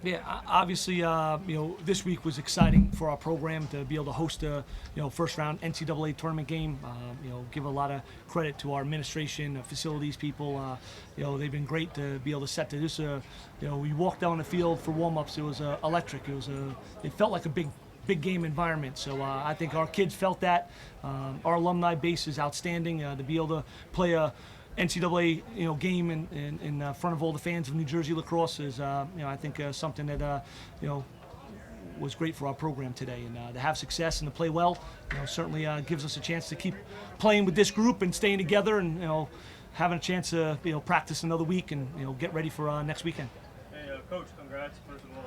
Yeah, obviously, this week was exciting for our program to be able to host a, first round NCAA tournament game. Give a lot of credit to our administration, facilities people. They've been great to be able to set to this. We walked down the field for warm-ups. It was electric. It felt like a big game environment. So I think our kids felt that. Our alumni base is outstanding. To be able to play a NCAA game in front of all the fans of New Jersey lacrosse is I think something that was great for our program today, and to have success and to play well certainly gives us a chance to keep playing with this group and staying together, and having a chance to practice another week and get ready for next weekend. Hey, Coach, congrats first of all.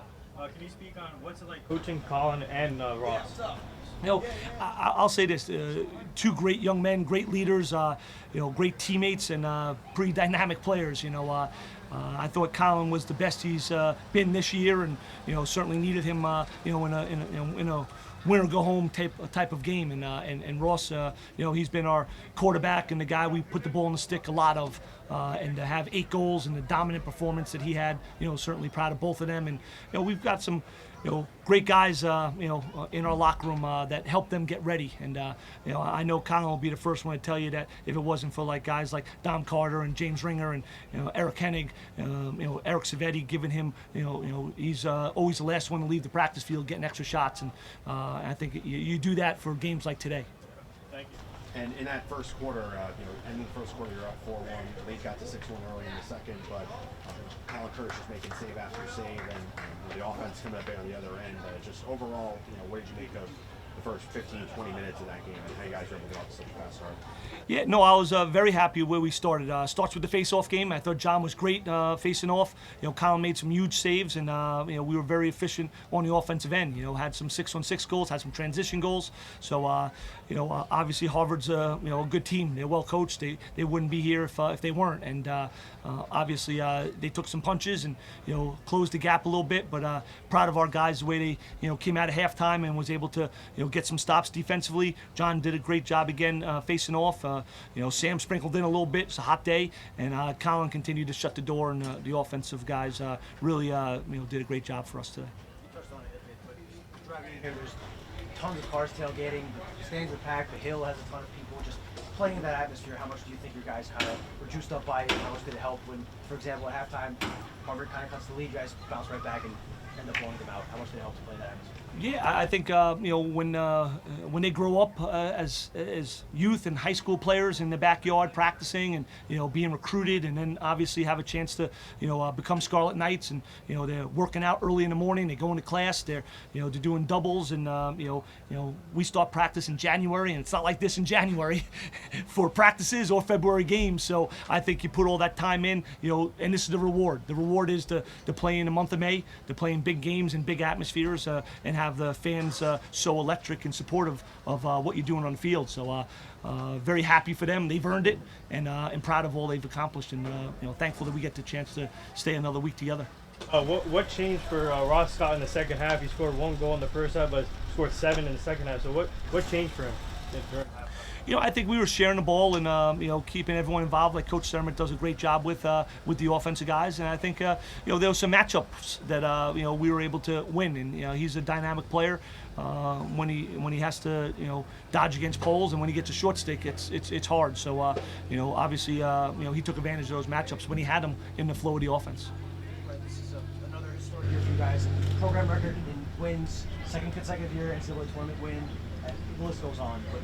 Can you speak on what's it like coaching Colin and Ross? I'll say this: two great young men, great leaders, great teammates, and pretty dynamic players. I thought Colin was the best he's been this year, and certainly needed him, in a winner go home type of game. And Ross, he's been our quarterback and the guy we put the ball in the stick a lot of. And to have 8 goals and the dominant performance that he had, certainly proud of both of them. And we've got some great guys, in our locker room that help them get ready. And I know Colin will be the first one to tell you that if it wasn't for guys like Dom Carter and James Ringer and Eric Hennig, Eric Savetti giving him, he's always the last one to leave the practice field, getting extra shots. And I think you do that for games like today. Thank you. And in that first quarter, ending the first quarter, you're up 4-1. Late got to 6-1 early in the second, but Colin Curtis is making save after save, and the offense coming up there on the other end. Just overall, what did you make of the first 15, 20 minutes of that game, and how you guys were able to get off to such a fast start? Yeah, no, I was very happy where we started. Starts with the face-off game. I thought John was great facing off. Colin made some huge saves, and we were very efficient on the offensive end. Had some 6-on-6 goals, had some transition goals. So obviously Harvard's a good team. They're well coached. They wouldn't be here if they weren't. And obviously they took some punches and closed the gap a little bit. But proud of our guys the way they came out of halftime and was able to get some stops defensively. John did a great job again facing off. Sam sprinkled in a little bit. It's a hot day, and Colin continued to shut the door, and the offensive guys really did a great job for us today. You touched on it a bit, but driving in here, there's tons of cars tailgating. The stands are packed. The hill has a ton of people. Just playing in that atmosphere, how much do you think your guys kind of were juiced up by it? How much did it help when, for example, at halftime, Harvard kind of cuts the lead, you guys bounce right back and end up blowing them out? How much did it help to play in that atmosphere? Yeah, I think when they grow up as youth and high school players in the backyard practicing and being recruited, and then obviously have a chance to become Scarlet Knights, and they're working out early in the morning, they go into class, they're doing doubles, and we start practice in January, and it's not like this in January for practices or February games. So I think you put all that time in, and this is the reward. The reward is to play in the month of May, to play in big games and big atmospheres, and have the fans so electric and supportive of what you're doing on the field. So very happy for them. They've earned it, and proud of all they've accomplished, and thankful that we get the chance to stay another week together. What changed for Ross Scott in the second half? He scored 1 goal in the first half, but scored 7 in the second half. So what changed for him? I think we were sharing the ball and keeping everyone involved. Like Coach Sermon does a great job with the offensive guys, and I think there were some matchups that we were able to win. And he's a dynamic player. When he has to dodge against poles, and when he gets a short stick, it's hard. So obviously he took advantage of those matchups when he had them in the flow of the offense. Right, this is another historic year for you guys. Program record in wins, second consecutive year NCAA tournament win. The list goes on. But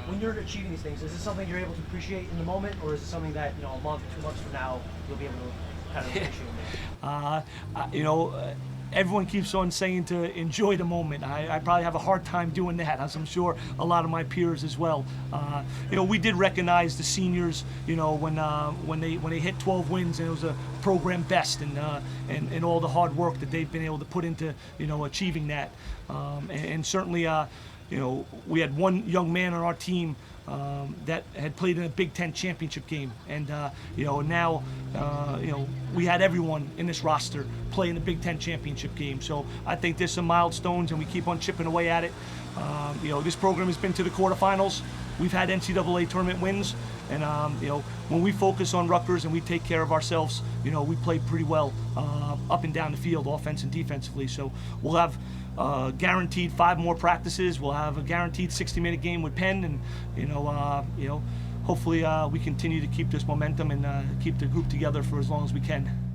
when you're achieving these things, is this something you're able to appreciate in the moment, or is it something that a month, 2 months from now you'll be able to kind of appreciate? Everyone keeps on saying to enjoy the moment. I probably have a hard time doing that, as I'm sure a lot of my peers as well. We did recognize the seniors, when they hit 12 wins, and it was a program best, and all the hard work that they've been able to put into achieving that. And certainly we had one young man on our team that had played in a Big Ten championship game, and now we had everyone in this roster play in the Big Ten championship game. So I think there's some milestones, and we keep on chipping away at it. This program has been to the quarterfinals. We've had NCAA tournament wins, and when we focus on Rutgers and we take care of ourselves, we play pretty well up and down the field, offense and defensively. So we'll have guaranteed 5 more practices. We'll have a guaranteed 60-minute game with Penn, and hopefully we continue to keep this momentum and keep the group together for as long as we can.